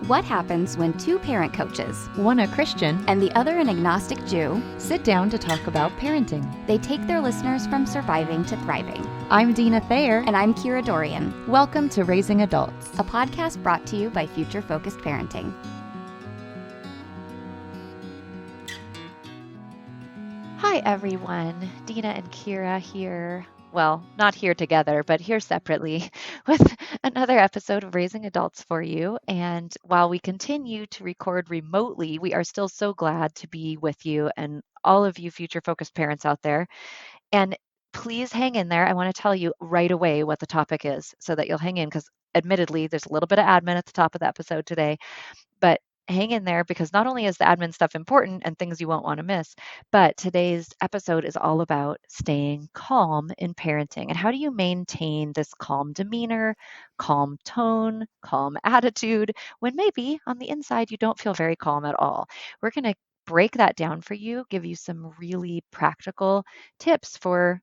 What happens when two parent coaches, one a Christian and the other an agnostic Jew, sit down to talk about parenting? They take their listeners from surviving to thriving. I'm Deana Thayer. And I'm Kira Dorian. Welcome to Raising Adults, a podcast brought to you by Future Focused Parenting. Hi, everyone. Deana and Kira here. Well, not here together, but here separately with another episode of Raising Adults for you. And while we continue to record remotely, we are still so glad to be with you and all of you future-focused parents out there. And please hang in there. I want to tell you right away what the topic is so that you'll hang in, because admittedly, there's a little bit of admin at the top of the episode today, but hang in there because not only is the admin stuff important and things you won't want to miss, but today's episode is all about staying calm in parenting. And how do you maintain this calm demeanor, calm tone, calm attitude when maybe on the inside you don't feel very calm at all? We're going to break that down for you, give you some really practical tips for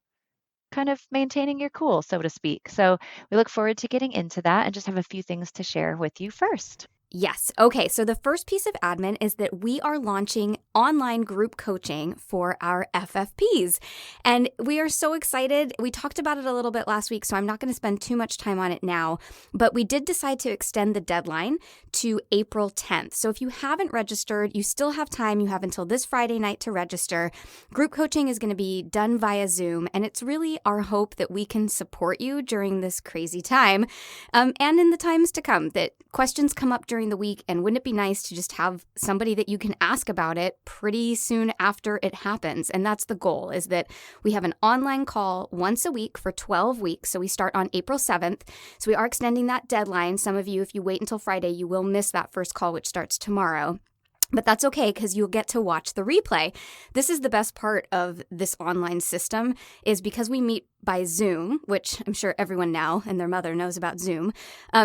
kind of maintaining your cool, so to speak. So we look forward to getting into that and just have a few things to share with you first. Yes. Okay. So the first piece of admin is that we are launching online group coaching for our FFPs. And we are so excited. We talked about it a little bit last week, so I'm not going to spend too much time on it now. But we did decide to extend the deadline to April 10th. So if you haven't registered, you still have time. You have until this Friday night to register. Group coaching is going to be done via Zoom. And it's really our hope that we can support you during this crazy time and in the times to come, that questions come up during the week, and wouldn't it be nice to just have somebody that you can ask about it pretty soon after it happens? And that's the goal, is that we have an online call once a week for 12 weeks. So we start on April 7th. So we are extending that deadline. Some of you, if you wait until Friday, you will miss that first call, which starts tomorrow. But that's okay, because you'll get to watch the replay. This is the best part of this online system, is because we meet by Zoom, which I'm sure everyone now and their mother knows about Zoom.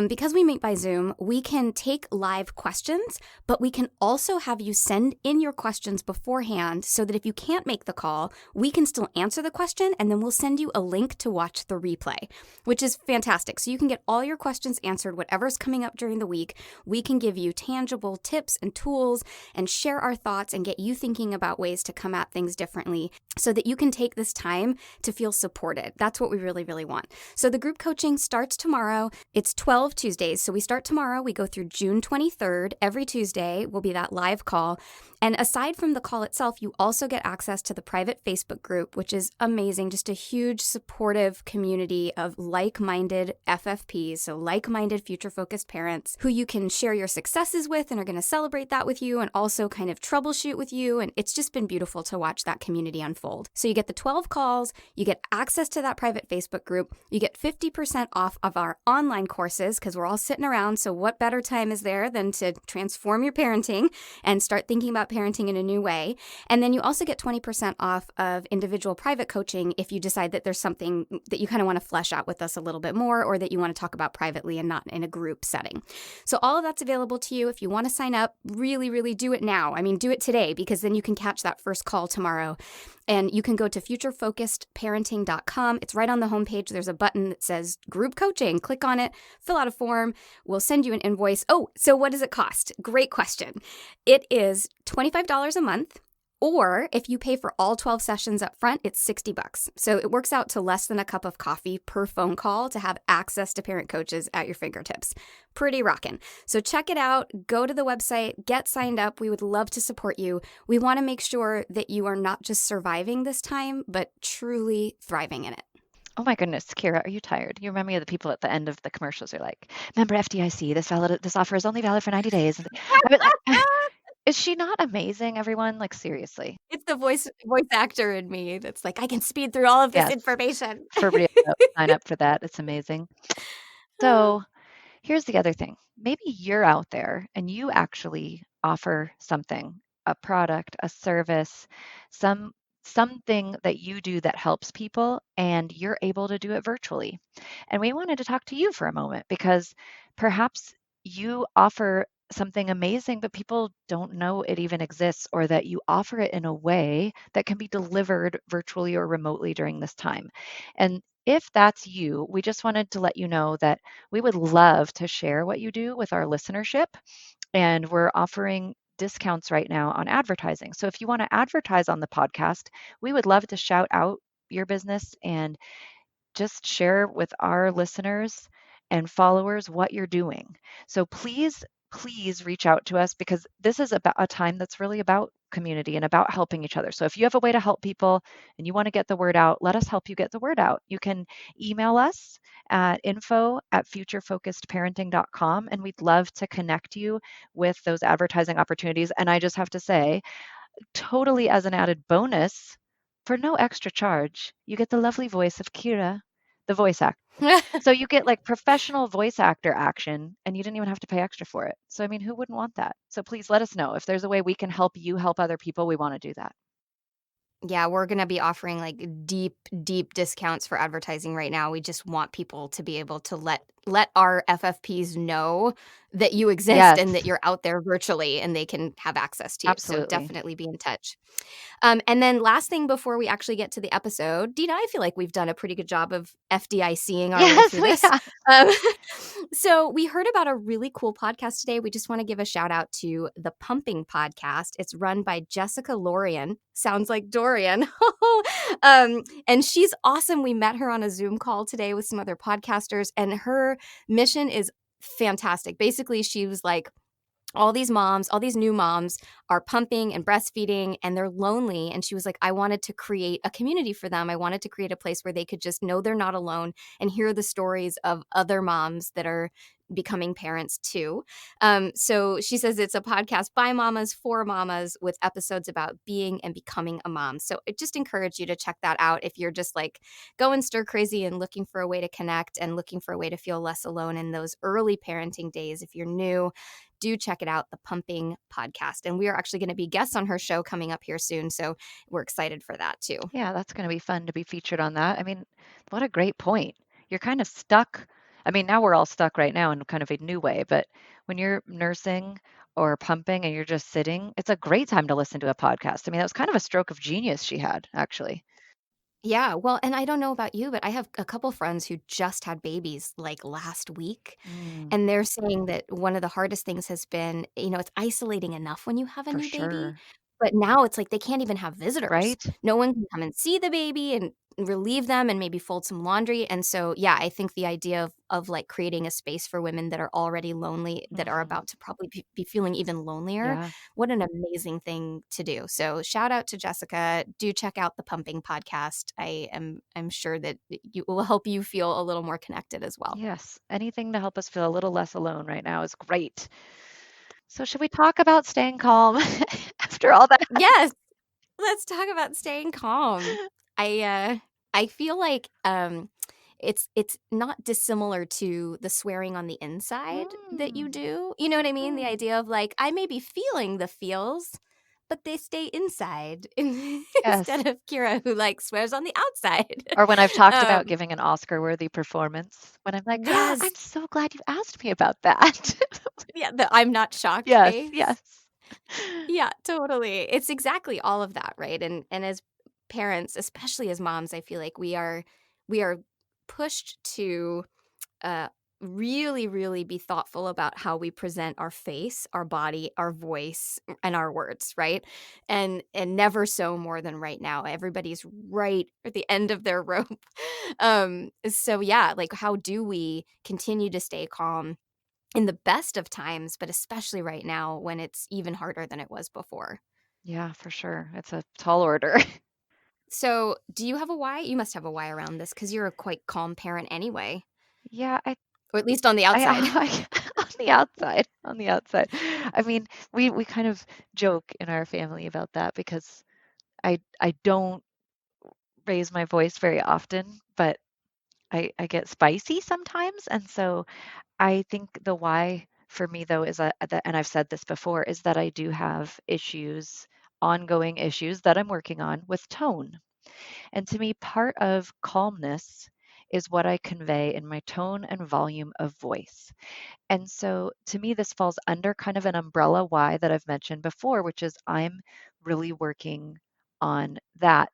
Because we meet by Zoom, we can take live questions, but we can also have you send in your questions beforehand so that if you can't make the call, we can still answer the question, and then we'll send you a link to watch the replay, which is fantastic. So you can get all your questions answered, whatever's coming up during the week. We can give you tangible tips and tools and share our thoughts and get you thinking about ways to come at things differently so that you can take this time to feel supported. That's what we really, really want. So the group coaching starts tomorrow. It's 12 Tuesdays. So we start tomorrow. We go through June 23rd. Every Tuesday will be that live call. And aside from the call itself, you also get access to the private Facebook group, which is amazing. Just a huge supportive community of like-minded FFPs, so like-minded future-focused parents who you can share your successes with and are going to celebrate that with you and also kind of troubleshoot with you. And it's just been beautiful to watch that community unfold. So you get the 12 calls, you get access to that private Facebook group, you get 50% off of our online courses because we're all sitting around. So what better time is there than to transform your parenting and start thinking about parenting in a new way? And then you also get 20% off of individual private coaching if you decide that there's something that you kind of want to flesh out with us a little bit more, or that you want to talk about privately and not in a group setting. So all of that's available to you. If you want to sign up, really, really do it now. I mean, do it today, because then you can catch that first call tomorrow. And you can go to futurefocusedparenting.com. It's right on the homepage. There's a button that says group coaching. Click on it, fill out a form. We'll send you an invoice. Oh, so what does it cost? Great question. It is $25 a month. Or if you pay for all 12 sessions up front, it's $60. So it works out to less than a cup of coffee per phone call to have access to parent coaches at your fingertips. Pretty rockin'. So check it out. Go to the website, get signed up. We would love to support you. We want to make sure that you are not just surviving this time, but truly thriving in it. Oh my goodness, Kira, are you tired? You remind me of the people at the end of the commercials are like, remember FDIC, this offer is only valid for 90 days. Is she not amazing, everyone? Like, seriously. It's the voice actor in me that's like, I can speed through all of this information. For real, sign up for that. It's amazing. So here's the other thing. Maybe you're out there and you actually offer something, a product, a service, something that you do that helps people, and you're able to do it virtually. And we wanted to talk to you for a moment because perhaps you offer something amazing, but people don't know it even exists, or that you offer it in a way that can be delivered virtually or remotely during this time. And if that's you, we just wanted to let you know that we would love to share what you do with our listenership. And we're offering discounts right now on advertising. So if you want to advertise on the podcast, we would love to shout out your business and just share with our listeners and followers what you're doing. So please reach out to us, because this is about a time that's really about community and about helping each other. So if you have a way to help people and you want to get the word out, let us help you get the word out. You can email us at info@futurefocusedparenting.com, and we'd love to connect you with those advertising opportunities. And I just have to say, totally as an added bonus, for no extra charge, you get the lovely voice of Kira, the voice actor. So you get like professional voice actor action, and you didn't even have to pay extra for it. So, I mean, who wouldn't want that? So please let us know if there's a way we can help you help other people. We want to do that. Yeah, we're going to be offering like deep discounts for advertising right now. We just want people to be able to let our FFPs know that you exist and that Yes, you're out there virtually and they can have access to you. So absolutely. definitely be in touch. And then last thing before we actually get to the episode, Deana, I feel like we've done a pretty good job of FDICing our way Yes, through we this. have. Um, so we heard about a really cool podcast today. We just want to give a shout out to the Pumping Podcast. It's run by Jessica Lorian. Sounds like Dorian. And she's awesome. We met her on a Zoom call today with some other podcasters, and her mission is fantastic. Basically, she was like, all these moms, all these new moms are pumping and breastfeeding and they're lonely. And she was like, I wanted to create a community for them. I wanted to create a place where they could just know they're not alone and hear the stories of other moms that are becoming parents too. So she says it's a podcast by mamas for mamas with episodes about being and becoming a mom. So I just encourage you to check that out if you're just like going stir crazy and looking for a way to connect and looking for a way to feel less alone in those early parenting days. If you're new, do check it out, the Pumping Podcast. And we are actually going to be guests on her show coming up here soon. So we're excited for that too. Yeah, that's going to be fun to be featured on that. I mean, what a great point. You're kind of stuck. I mean, now we're all stuck right now in kind of a new way, but when you're nursing or pumping and you're just sitting, it's a great time to listen to a podcast. I mean, that was kind of a stroke of genius she had, actually. Yeah, well, and I don't know about you, but I have a couple friends who just had babies like last week, Mm, and they're saying that one of the hardest things has been, it's isolating enough when you have a for new baby, sure. but now it's like they can't even have visitors. Right? No one can come and see the baby and relieve them and maybe fold some laundry. And so, yeah, I think the idea of like creating a space for women that are already lonely, that are Hmm. about to probably be feeling even lonelier, Yeah. what an amazing thing to do. So shout out to Jessica. Do check out the Pumping Podcast. I'm sure that you will help you feel a little more connected as well. Yes. Anything to help us feel a little less alone right now is great. So, should we talk about staying calm after all that? Yes, let's talk about staying calm. I feel like it's not dissimilar to the swearing on the inside that you Mm, do. You know what I mean? The mm. idea of like I may be feeling the feels, but they stay inside Yes. instead of Kira who like swears on the outside. Or when I've talked um, about giving an Oscar-worthy performance, when I'm like, "Ah, yes, I'm so glad you asked me about that." yeah, the I'm not shocked Yes, face. yes. Yeah, totally. It's exactly all of that, right? And as parents, especially as moms, I feel like we are pushed to uh really be thoughtful about how we present our face, our body, our voice, and our words, right? And never so more than right now. Everybody's right at the end of their rope. So yeah, like how do we continue to stay calm in the best of times, but especially right now when it's even harder than it was before. Yeah, for sure. It's a tall order. So, do you have a why? You must have a why around this because you're a quite calm parent anyway, Yeah, or at least on the I outside. I on the outside. I mean, we kind of joke in our family about that, because I don't raise my voice very often, but I get spicy sometimes, and so I think the why for me though is that, and I've said this before, is that I do have issues, ongoing issues that I'm working on with tone. And to me, part of calmness is what I convey in my tone and volume of voice. And so to me, this falls under kind of an umbrella why that I've mentioned before, which is I'm really working on that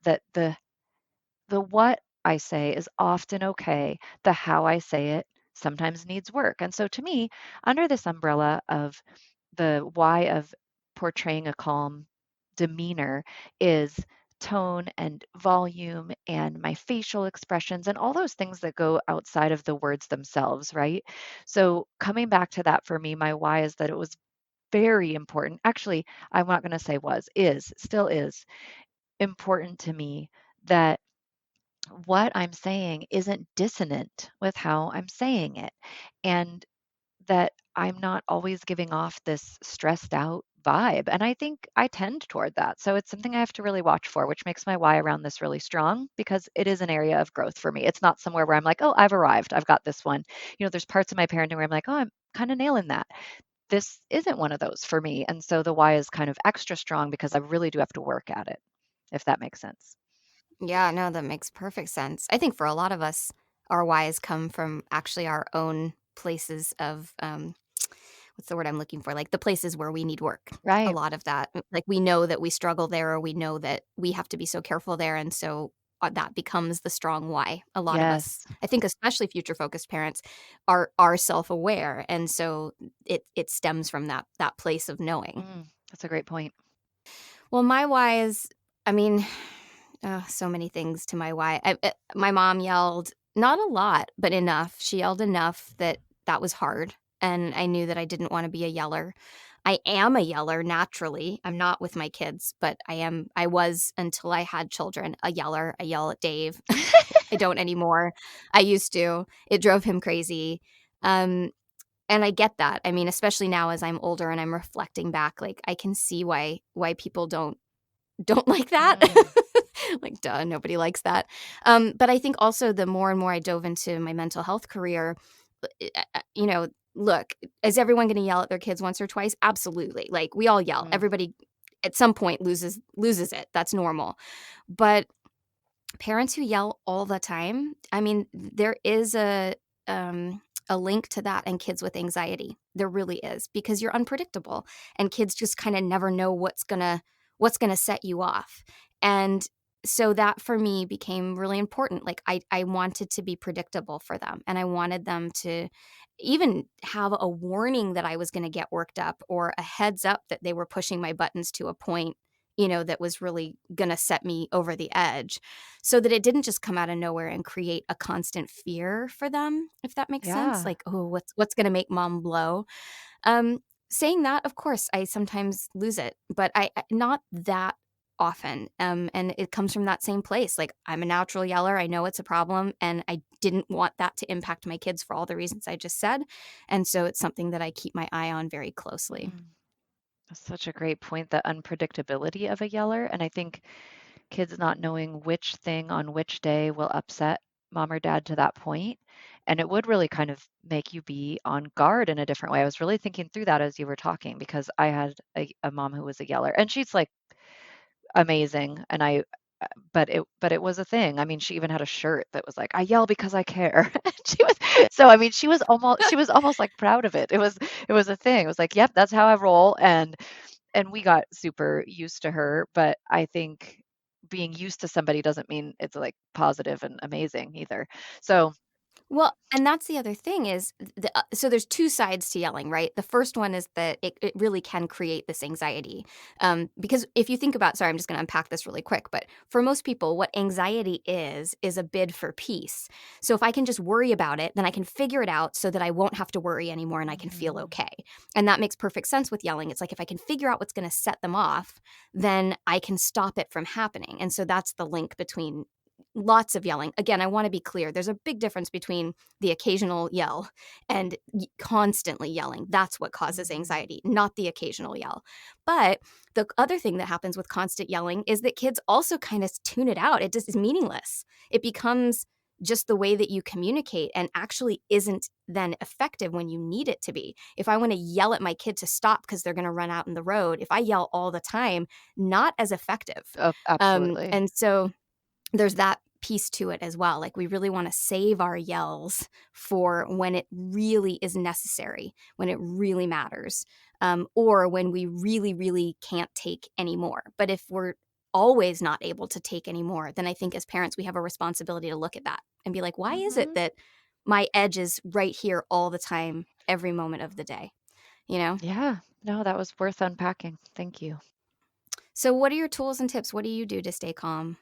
the what I say is often okay. The how I say it sometimes needs work. And so to me, under this umbrella of the why of portraying a calm demeanor is tone and volume and my facial expressions and all those things that go outside of the words themselves, right? So coming back to that for me, my why is that it was very important. Actually, I'm not going to say was, is, still is important to me that what I'm saying isn't dissonant with how I'm saying it. And that I'm not always giving off this stressed out vibe. And I think I tend toward that. So it's something I have to really watch for, which makes my why around this really strong because it is an area of growth for me. It's not somewhere where I'm like, oh, I've arrived. I've got this one. There's parts of my parenting where I'm like, oh, I'm kind of nailing that. This isn't one of those for me. And so the why is kind of extra strong because I really do have to work at it, if that makes sense. Yeah, no, that makes perfect sense. I think for a lot of us, our whys come from actually our own places of what's the word I'm looking for? Like the places where we need work. A Right. lot of that, like we know that we struggle there, or we know that we have to be so careful there, and so that becomes the strong why. A lot of us, Yes. I think, especially future focused parents, are self aware, and so it stems from that place of knowing. That's a great point. Well, my why is, I mean, so many things to my why. My mom yelled, not a lot, but enough. She yelled enough that was hard, and I knew that I didn't wanna be a yeller. I am a yeller naturally. I'm not with my kids, but I was until I had children, a yeller. I yell at Dave. I don't anymore. I used to. It drove him crazy. Um, and I get that. I mean, especially now as I'm older and I'm reflecting back, like, I can see why people don't like that. Mm, Like, duh, nobody likes that. But I think also the more and more I dove into my mental health career, look, is everyone going to yell at their kids once or twice? Absolutely. Like we all yell. mm, Everybody at some point loses it. That's normal. But parents who yell all the time, I mean, there is a link to that and kids with anxiety. There really is because you're unpredictable and kids just kind of never know what's gonna set you off. And so that for me became really important. Like I wanted to be predictable for them and I wanted them to even have a warning that I was going to get worked up or a heads up that they were pushing my buttons to a point, that was really going to set me over the edge so that it didn't just come out of nowhere and create a constant fear for them, if that makes sense. yeah. Like, oh, what's going to make mom blow? Um, Saying that, of course, I sometimes lose it, but not that often. And it comes from that same place. Like I'm a natural yeller. I know it's a problem, and I didn't want that to impact my kids for all the reasons I just said. And so it's something that I keep my eye on very closely. Mm. That's such a great point, the unpredictability of a yeller. And I think kids not knowing which thing on which day will upset mom or dad to that point. And it would really kind of make you be on guard in a different way. I was really thinking through that as you were talking because I had a mom who was a yeller and she's like amazing. And but it was a thing. I mean, she even had a shirt that was like, I yell because I care. She was so I mean, she was almost like proud of it. It was a thing. It was like, yep, that's how I roll. And we got super used to her, but I think being used to somebody doesn't mean it's like positive and amazing either. So, Well, and that's the other thing is so there's two sides to yelling, right? The first one is that it really can create this anxiety. Because if you think about, sorry, I'm just going to unpack this really quick, but for most people, what anxiety is a bid for peace. So if I can just worry about it, then I can figure it out so that I won't have to worry anymore and I can feel mhm, okay. And that makes perfect sense with yelling. It's like if I can figure out what's going to set them off, then I can stop it from happening. And so that's the link between lots of yelling. Again, I want to be clear. There's a big difference between the occasional yell and constantly yelling. That's what causes mhm, anxiety, not the occasional yell. But the other thing that happens with constant yelling is that kids also kind of tune it out. It just is meaningless. It becomes just the way that you communicate and actually isn't then effective when you need it to be. If I want to yell at my kid to stop because they're going to run out in the road, if I yell all the time, not as effective. absolutely. And so there's that piece to it as well. Like we really want to save our yells for when it really is necessary, when it really matters, or when we really, really can't take anymore. But if we're always not able to take anymore, then I think as parents, we have a responsibility to look at that and be like, why is it Mm-hmm. that my edge is right here all the time, every moment of the day, you know? Yeah. No, that was worth unpacking. Thank you. So what are your tools and tips? What do you do to stay calm?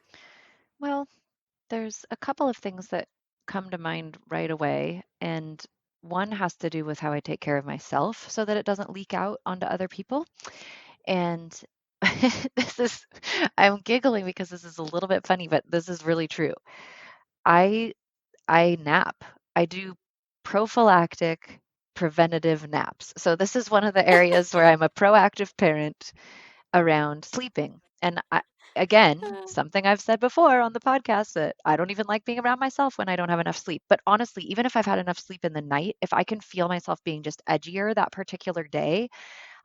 Well, there's a couple of things that come to mind right away, and one has to do with how I take care of myself so that it doesn't leak out onto other people. And this is, I'm giggling because this is a little bit funny, but this is really true. I I nap. I do prophylactic preventative naps. So this is one of the areas where I'm a proactive parent around sleeping. And again, something I've said before on the podcast that I don't even like being around myself when I don't have enough sleep. But honestly, even if I've had enough sleep in the night, if I can feel myself being just edgier that particular day,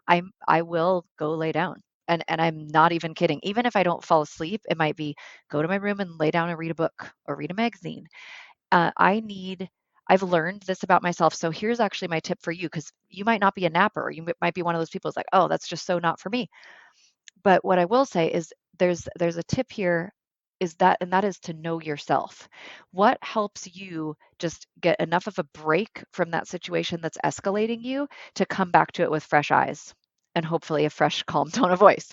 I will go lay down. And I'm not even kidding. Even if I don't fall asleep, it might be go to my room and lay down and read a book or read a magazine. I need I've learned this about myself. So here's actually my tip for you, because you might not be a napper. You might be one of those people who's like, oh, that's just so not for me. But what I will say is there's a tip here, is that, and that is to know yourself. What helps you just get enough of a break from that situation that's escalating you to come back to it with fresh eyes and hopefully a fresh, calm tone of voice.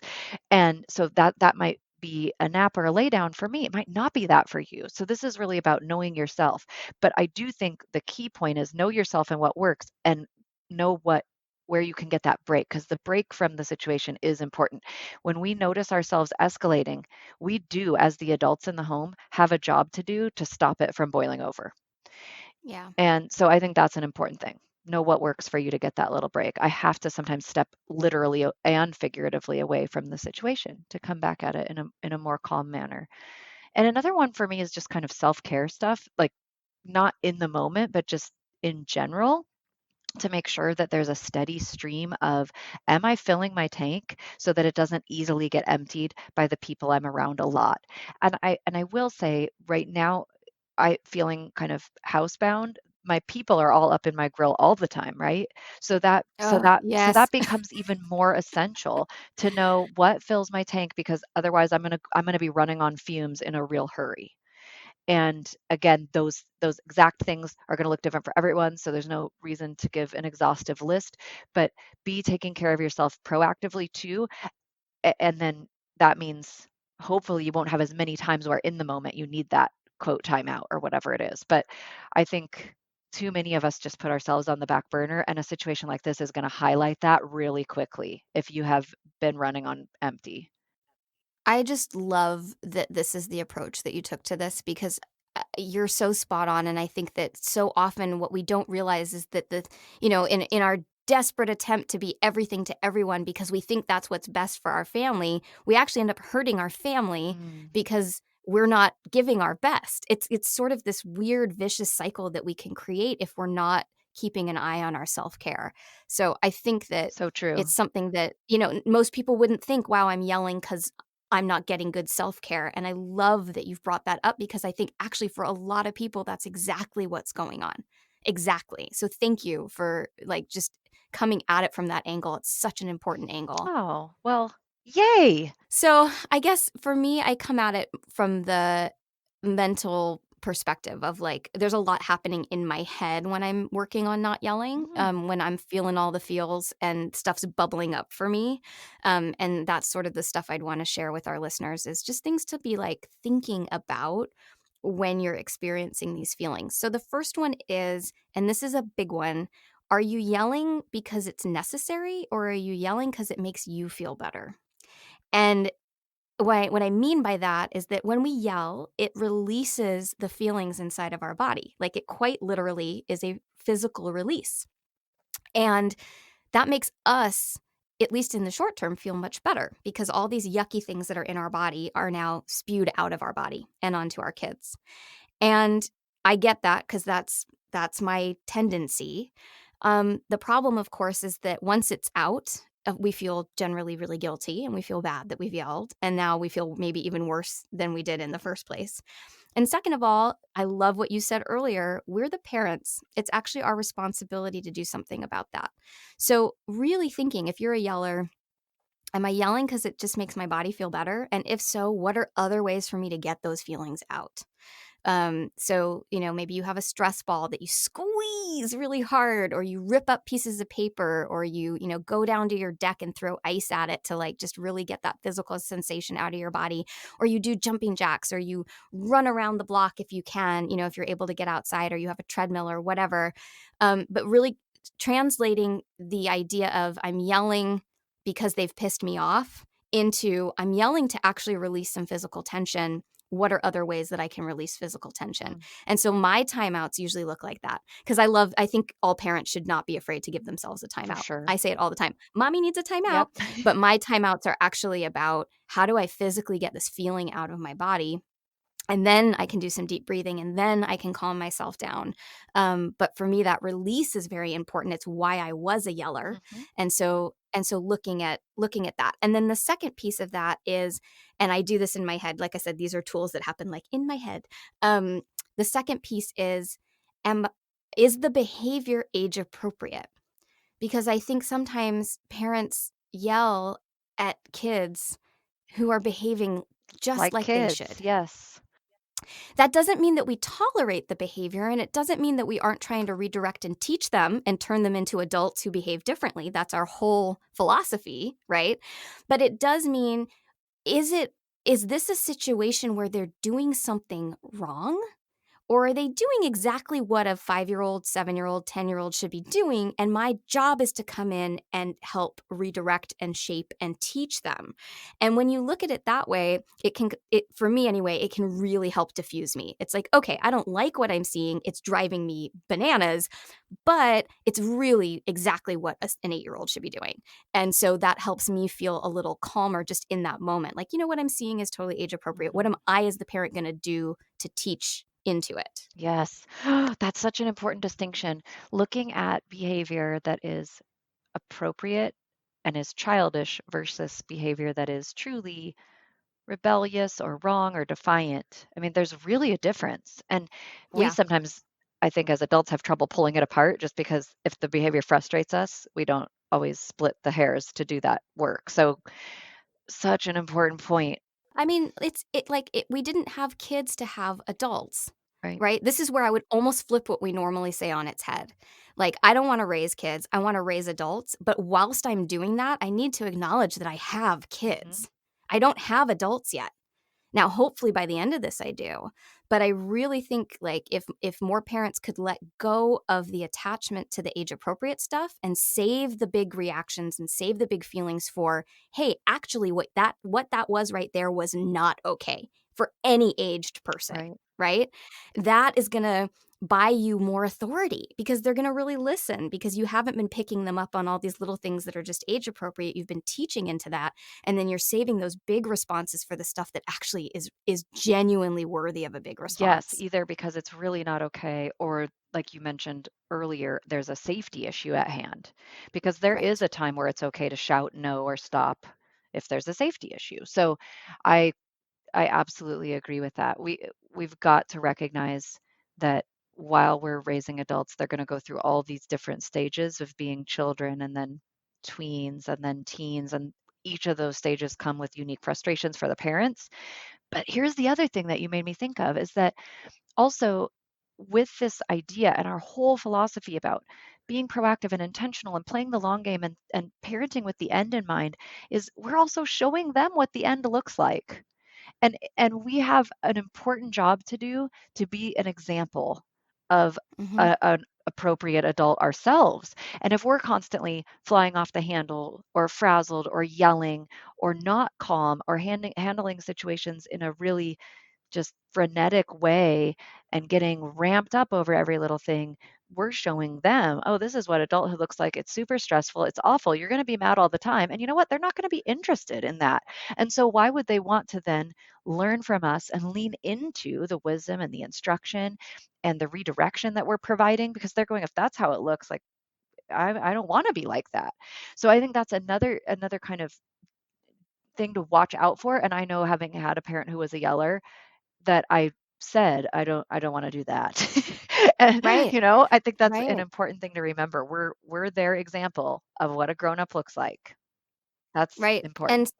And so that might be a nap or a lay down for me. It might not be that for you. So this is really about knowing yourself. But I do think the key point is know yourself and what works, and know where you can get that break, because the break from the situation is important. When we notice ourselves escalating, we do, as the adults in the home, have a job to do to stop it from boiling over. Yeah. And so I think that's an important thing. Know what works for you to get that little break. I have to sometimes step literally and figuratively away from the situation to come back at it in a more calm manner. And another one for me is just kind of self-care stuff, like not in the moment, but just in general, to make sure that there's a steady stream of, am I filling my tank so that it doesn't easily get emptied by the people I'm around a lot. And I will say right now, I feeling kind of housebound. My people are all up in my grill all the time, right? So that so Oh, that so yes. that becomes even more essential to know what fills my tank, because otherwise I'm gonna be running on fumes in a real hurry. And again, those exact things are going to look different for everyone, so there's no reason to give an exhaustive list, but be taking care of yourself proactively too. And then that means hopefully you won't have as many times where in the moment you need that quote timeout or whatever it is. But I think too many of us just put ourselves on the back burner, and a situation like this is going to highlight that really quickly if you have been running on empty. I just love that this is the approach that you took to this, because you're so spot on. And I think that so often what we don't realize is that in our desperate attempt to be everything to everyone because we think that's what's best for our family, we actually end up hurting our family Mm, because we're not giving our best. It's sort of this weird vicious cycle that we can create if we're not keeping an eye on our self-care. So I think that so true. it's something that, most people wouldn't think, wow, I'm yelling because I'm not getting good self-care. And I love that you've brought that up, because I think actually for a lot of people, that's exactly what's going on. Exactly. So thank you for like just coming at it from that angle. It's such an important angle. Oh, well, yay. So I guess for me, I come at it from the mental perspective of like, there's a lot happening in my head when I'm working on not yelling, Mhm. when I'm feeling all the feels and stuff's bubbling up for me. And that's sort of the stuff I'd want to share with our listeners, is just things to be like thinking about when you're experiencing these feelings. So the first one is, and this is a big one, are you yelling because it's necessary, or are you yelling because it makes you feel better? And what I mean by that is that when we yell, it releases the feelings inside of our body. Like it quite literally is a physical release. And that makes us, at least in the short term, feel much better, because all these yucky things that are in our body are now spewed out of our body and onto our kids. And I get that, because that's my tendency. The problem, of course, is that once it's out, we feel generally really guilty and we feel bad that we've yelled. And now we feel maybe even worse than we did in the first place. And second of all, I love what you said earlier. We're the parents. It's actually our responsibility to do something about that. So, really thinking if you're a yeller, am I yelling because it just makes my body feel better? And if so, what are other ways for me to get those feelings out? So, maybe you have a stress ball that you squeeze really hard, or you rip up pieces of paper, or you go down to your deck and throw ice at it to like just really get that physical sensation out of your body, or you do jumping jacks, or you run around the block if you can, if you're able to get outside, or you have a treadmill or whatever. But really translating the idea of I'm yelling because they've pissed me off into I'm yelling to actually release some physical tension. What are other ways that I can release physical tension? Mm, And so my timeouts usually look like that because I think all parents should not be afraid to give themselves a for timeout. sure. I say it all the time. Mommy needs a timeout. Yep. But my timeouts are actually about how do I physically get this feeling out of my body, and then I can do some deep breathing and then I can calm myself down. But for me, that release is very important. It's why I was a yeller. Mhm. And so looking at that. And then the second piece of that is, and I do this in my head, like I said, these are tools that happen like in my head. The second piece am is the behavior age appropriate? Because I think sometimes parents yell at kids who are behaving just Like like they kids, should. yes. That doesn't mean that we tolerate the behavior, and it doesn't mean that we aren't trying to redirect and teach them and turn them into adults who behave differently. That's our whole philosophy, right? But it does mean, is this a situation where they're doing something wrong? Or are they doing exactly what a 5-year-old, 7-year-old, 10-year-old should be doing? And my job is to come in and help redirect and shape and teach them. And when you look at it that way, for me anyway, it can really help diffuse me. It's like, okay, I don't like what I'm seeing. It's driving me bananas, but it's really exactly what an 8-year-old should be doing. And so that helps me feel a little calmer just in that moment. Like, what I'm seeing is totally age appropriate. What Mhm. am I as the parent going to do to teach into it? Yes. That's such an important distinction. Looking at behavior that is appropriate and is childish versus behavior that is truly rebellious or wrong or defiant. I mean, there's really a difference. And we Yeah. sometimes, I think, as adults have trouble pulling it apart just because if the behavior frustrates us, we don't always split the hairs to do that work. So, such an important point, I mean, we didn't have kids to have adults, right? right? This is where I would almost flip what we normally say on its head. Like, I don't want to raise kids. I want to raise adults. But whilst I'm doing that, I need to acknowledge that I have Mhm. kids. I don't have adults yet. Now, hopefully by the end of this I do. But I really think like if more parents could let go of the attachment to the age appropriate stuff and save the big reactions and save the big feelings for, hey, actually what that was right there was not okay for any aged person, Right. right? That is going to buy you more authority because they're going to really listen because you haven't been picking them up on all these little things that are just age appropriate. You've been teaching into that, and then you're saving those big responses for the stuff that actually is genuinely worthy of a big Yes, response. either because it's really not okay, or like you mentioned earlier, there's a safety issue at hand. Because there is Right. a time where it's okay to shout no or stop if there's a safety issue. So I I absolutely agree with that. We've got to recognize that while we're raising adults, they're going to go through all these different stages of being children and then tweens and then teens, and each of those stages come with unique frustrations for the parents. But here's the other thing that you made me think of is that also with this idea and our whole philosophy about being proactive and intentional and playing the long game and parenting with the end in mind is we're also showing them what the end looks like. And we have an important job to do to be an example of Hmm. an appropriate adult ourselves. And if we're constantly flying off the handle or frazzled or yelling or not calm or handling situations in a really just frenetic way and getting ramped up over every little thing, we're showing them, oh, this is what adulthood looks like. It's super stressful. It's awful. You're going to be mad all the time. And you know what? They're not going to be interested in that. And so, why would they want to then learn from us and lean into the wisdom and the instruction and the redirection that we're providing? Because they're going, if that's how it looks, like I don't want to be like that. So I think that's another kind of thing to watch out for. And I know, having had a parent who was a yeller, that I said, I don't want to do that. And Right. I think that's an Right. important thing to remember. We're their example of what a grown-up looks like. That's Right. important.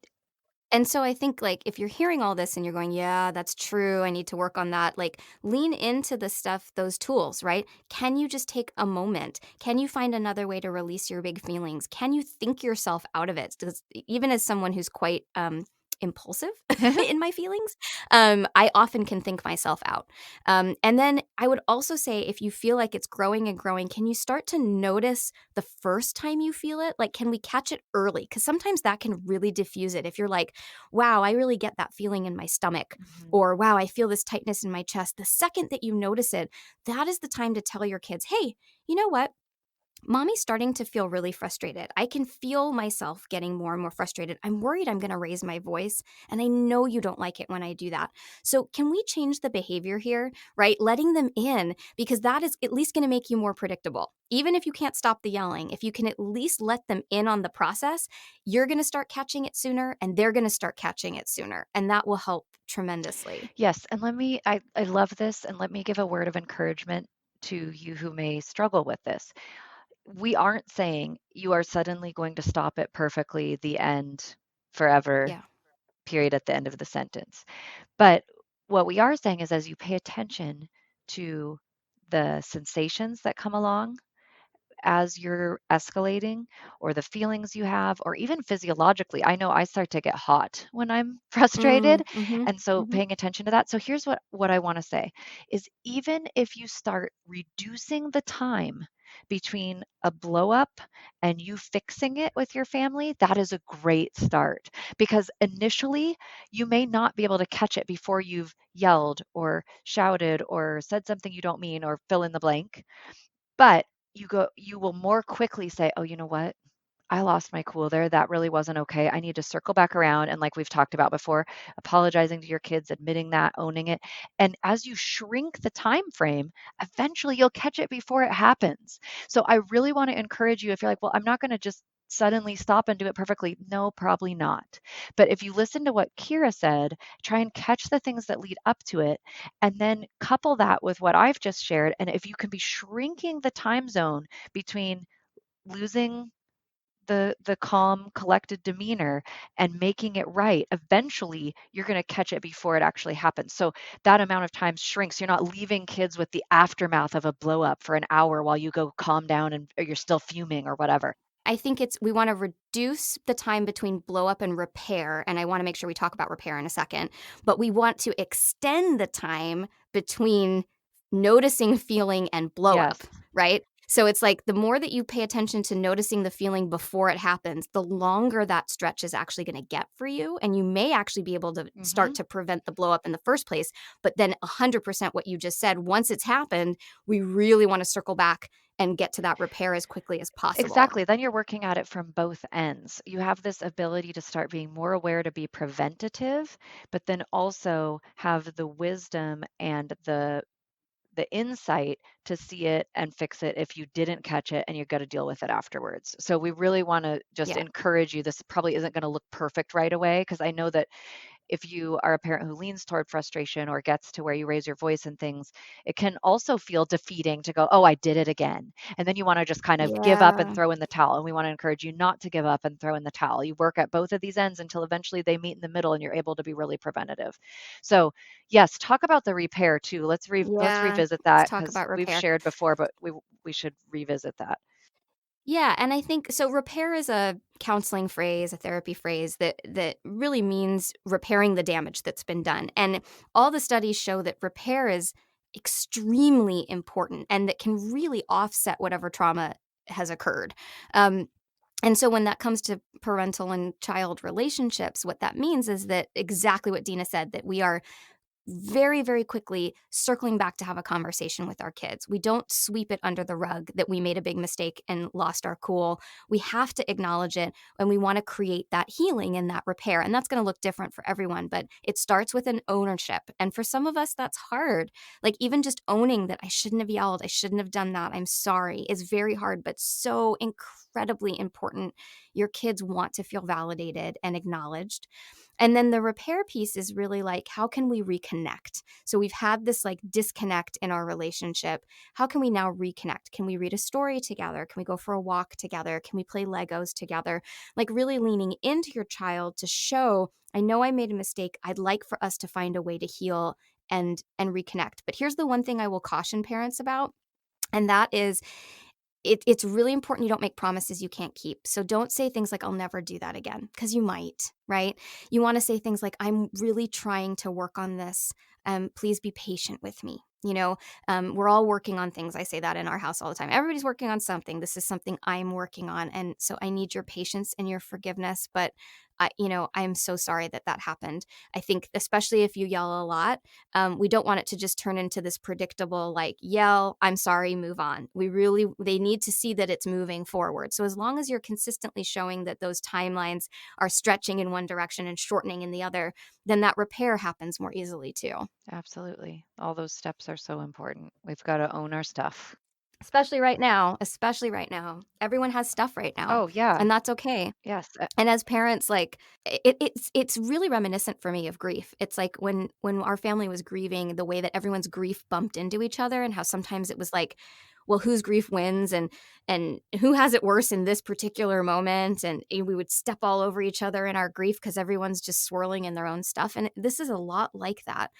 And so I think, like, if you're hearing all this and you're going, yeah, that's true, I need to work on that, like, lean into the stuff, those tools, right? Can you just take a moment? Can you find another way to release your big feelings? Can you think yourself out of it? Because even as someone who's quite impulsive in my feelings, I often can think myself out. And then I would also say, if you feel like it's growing and growing, can you start to notice the first time you feel it? Like, can we catch it early? Because sometimes that can really diffuse it. If you're like, wow, I really get that feeling in my stomach, Mhm. or wow, I feel this tightness in my chest. The second that you notice it, that is the time to tell your kids, hey, you know what? Mommy's starting to feel really frustrated. I can feel myself getting more and more frustrated. I'm worried I'm going to raise my voice, and I know you don't like it when I do that. So, can we change the behavior here, right? Letting them in, because that is at least going to make you more predictable. Even if you can't stop the yelling, if you can at least let them in on the process, you're going to start catching it sooner, and they're going to start catching it sooner. And that will help tremendously. Yes, and I love this, and let me give a word of encouragement to you who may struggle with this. We aren't saying you are suddenly going to stop it perfectly, the end, forever, Yeah. period, at the end of the sentence. But what we are saying is, as you pay attention to the sensations that come along as you're escalating, or the feelings you have, or even physiologically. I know I start to get hot when I'm frustrated. Mm-hmm. And so Mm-hmm. paying attention to that. So here's what I want to say is, even if you start reducing the time between a blow up and you fixing it with your family, that is a great start, because initially you may not be able to catch it before you've yelled or shouted or said something you don't mean, or fill in the blank. But you will more quickly say, "Oh, you know what? I lost my cool there. That really wasn't okay. I need to circle back around." And like we've talked about before, apologizing to your kids, admitting that, owning it. And as you shrink the time frame, eventually you'll catch it before it happens. So I really want to encourage you, if you're like, "Well, I'm not going to just suddenly stop and do it perfectly." No, probably not. But if you listen to what Kira said, try and catch the things that lead up to it, and then couple that with what I've just shared. And if you can be shrinking the time zone between losing the calm, collected demeanor and making it right, eventually you're going to catch it before it actually happens. So that amount of time shrinks. You're not leaving kids with the aftermath of a blow up for an hour while you go calm down, and or you're still fuming or whatever. I think we want to reduce the time between blow up and repair. And I want to make sure we talk about repair in a second. But we want to extend the time between noticing, feeling, and blow up, Yes. right? So it's like, the more that you pay attention to noticing the feeling before it happens, the longer that stretch is actually going to get for you. And you may actually be able to start Hmm. to prevent the blow up in the first place. But then 100% what you just said, once it's happened, we really want to circle back and get to that repair as quickly as possible. Exactly. Then you're working at it from both ends. You have this ability to start being more aware, to be preventative, but then also have the wisdom and the insight to see it and fix it if you didn't catch it and you've got to deal with it afterwards. So we really want to just Yeah. encourage you. This probably isn't going to look perfect right away, because I know that if you are a parent who leans toward frustration or gets to where you raise your voice and things, it can also feel defeating to go, "Oh, I did it again." And then you want to just kind of give up and Yeah. throw in the towel. And we want to encourage you not to give up and throw in the towel. You work at both of these ends until eventually they meet in the middle and you're able to be really preventative. So, yes, talk about the repair too. Let's Yeah. revisit Let's that, talk because about we've repair. shared before, but we should revisit that. Yeah, and I think so. Repair is a counseling phrase, a therapy phrase that really means repairing the damage that's been done. And all the studies show that repair is extremely important and that can really offset whatever trauma has occurred. Um, and so when that comes to parental and child relationships, what that means is that exactly what Dina said, that we are very, very quickly circling back to have a conversation with our kids. We don't sweep it under the rug that we made a big mistake and lost our cool. We have to acknowledge it, and we want to create that healing and that repair. And that's going to look different for everyone, but it starts with an ownership. And for some of us, that's hard. Like even just owning that I shouldn't have yelled, I shouldn't have done that, I'm sorry, is very hard, but so incredibly important. Your kids want to feel validated and acknowledged. And then the repair piece is really like, how can we reconnect? So we've had this like disconnect in our relationship. How can we now reconnect? Can we read a story together? Can we go for a walk together? Can we play Legos together? Like really leaning into your child to show, I know I made a mistake. I'd like for us to find a way to heal and reconnect. But here's the one thing I will caution parents about, and that is it's really important you don't make promises you can't keep. So don't say things like, I'll never do that again, because you might, right? You want to say things like, I'm really trying to work on this. Please be patient with me. We're all working on things. I say that in our house all the time. Everybody's working on something. This is something I'm working on. And so I need your patience and your forgiveness. But I'm so sorry that that happened. I think, especially if you yell a lot, we don't want it to just turn into this predictable, like, yell, I'm sorry, move on. They need to see that it's moving forward. So as long as you're consistently showing that those timelines are stretching in one direction and shortening in the other, then that repair happens more easily too. Absolutely. All those steps are so important. We've got to own our stuff. Especially right now. Everyone has stuff right now, Oh, yeah. and that's okay. Yes. And as parents, like it's really reminiscent for me of grief. It's like when our family was grieving, the way that everyone's grief bumped into each other, and how sometimes it was like, well, whose grief wins, and who has it worse in this particular moment, and we would step all over each other in our grief because everyone's just swirling in their own stuff. And this is a lot like that.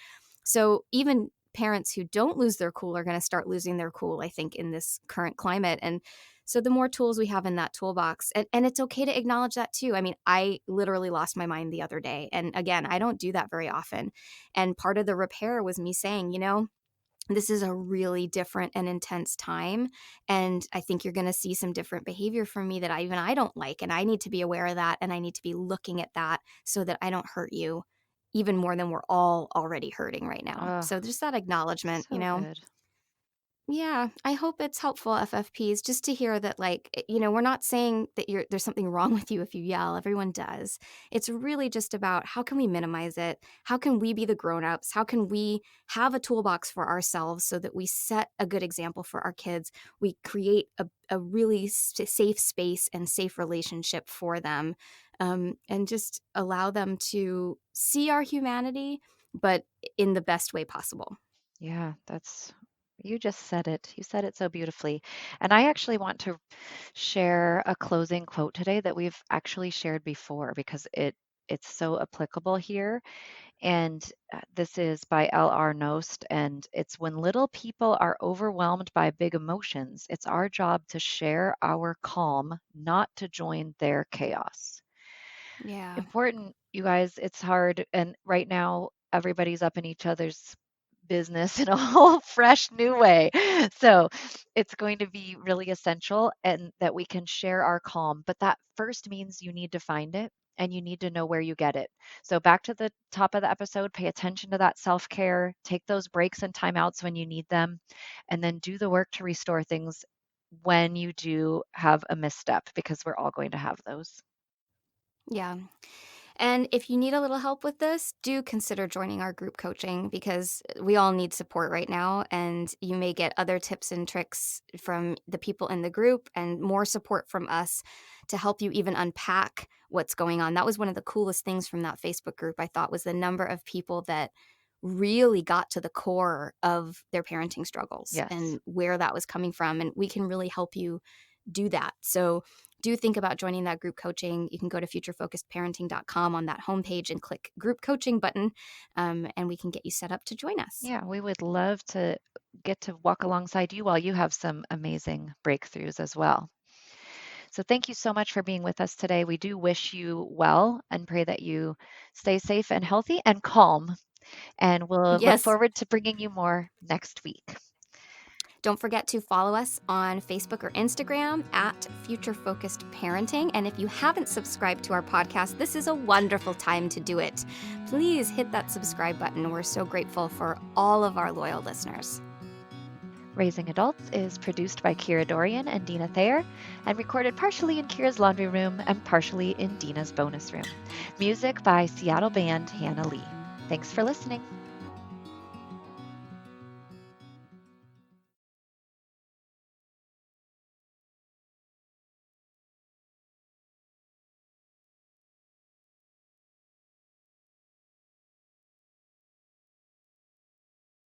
So even parents who don't lose their cool are going to start losing their cool, I think, in this current climate. And so the more tools we have in that toolbox, and it's okay to acknowledge that too. I mean, I literally lost my mind the other day. And again, I don't do that very often. And part of the repair was me saying, this is a really different and intense time. And I think you're going to see some different behavior from me that I don't like. And I need to be aware of that. And I need to be looking at that so that I don't hurt you even more than we're all already hurting right now. Oh, So just that acknowledgement, so good. Yeah, I hope it's helpful, FFPs, just to hear that, like, we're not saying that there's something wrong with you if you yell. Everyone does. It's really just about how can we minimize it? How can we be the grown-ups? How can we have a toolbox for ourselves so that we set a good example for our kids? We create a really safe space and safe relationship for them, and just allow them to see our humanity, but in the best way possible. Yeah, you just said it. You said it so beautifully. And I actually want to share a closing quote today that we've actually shared before because it's so applicable here. And this is by L.R. Nost, and it's when little people are overwhelmed by big emotions, it's our job to share our calm, not to join their chaos. Yeah. Important, you guys. It's hard. And right now, everybody's up in each other's business in a whole fresh new way. So it's going to be really essential and that we can share our calm. But that first means you need to find it and you need to know where you get it. So back to the top of the episode, pay attention to that self-care, take those breaks and timeouts when you need them, and then do the work to restore things when you do have a misstep because we're all going to have those. Yeah. And if you need a little help with this, do consider joining our group coaching because we all need support right now. And you may get other tips and tricks from the people in the group and more support from us to help you even unpack what's going on. That was one of the coolest things from that Facebook group, I thought, was the number of people that really got to the core of their parenting struggles Yes. and where that was coming from. And we can really help you do that. So do think about joining that group coaching. You can go to futurefocusedparenting.com on that homepage and click group coaching button, and we can get you set up to join us. Yeah, we would love to get to walk alongside you while you have some amazing breakthroughs as well. So thank you so much for being with us today. We do wish you well and pray that you stay safe and healthy and calm. And we'll look Yes. forward to bringing you more next week. Don't forget to follow us on Facebook or Instagram at Future Focused Parenting. And if you haven't subscribed to our podcast, this is a wonderful time to do it. Please hit that subscribe button. We're so grateful for all of our loyal listeners. Raising Adults is produced by Kira Dorian and Deana Thayer and recorded partially in Kira's laundry room and partially in Deana's bonus room. Music by Seattle band Hannah Lee. Thanks for listening.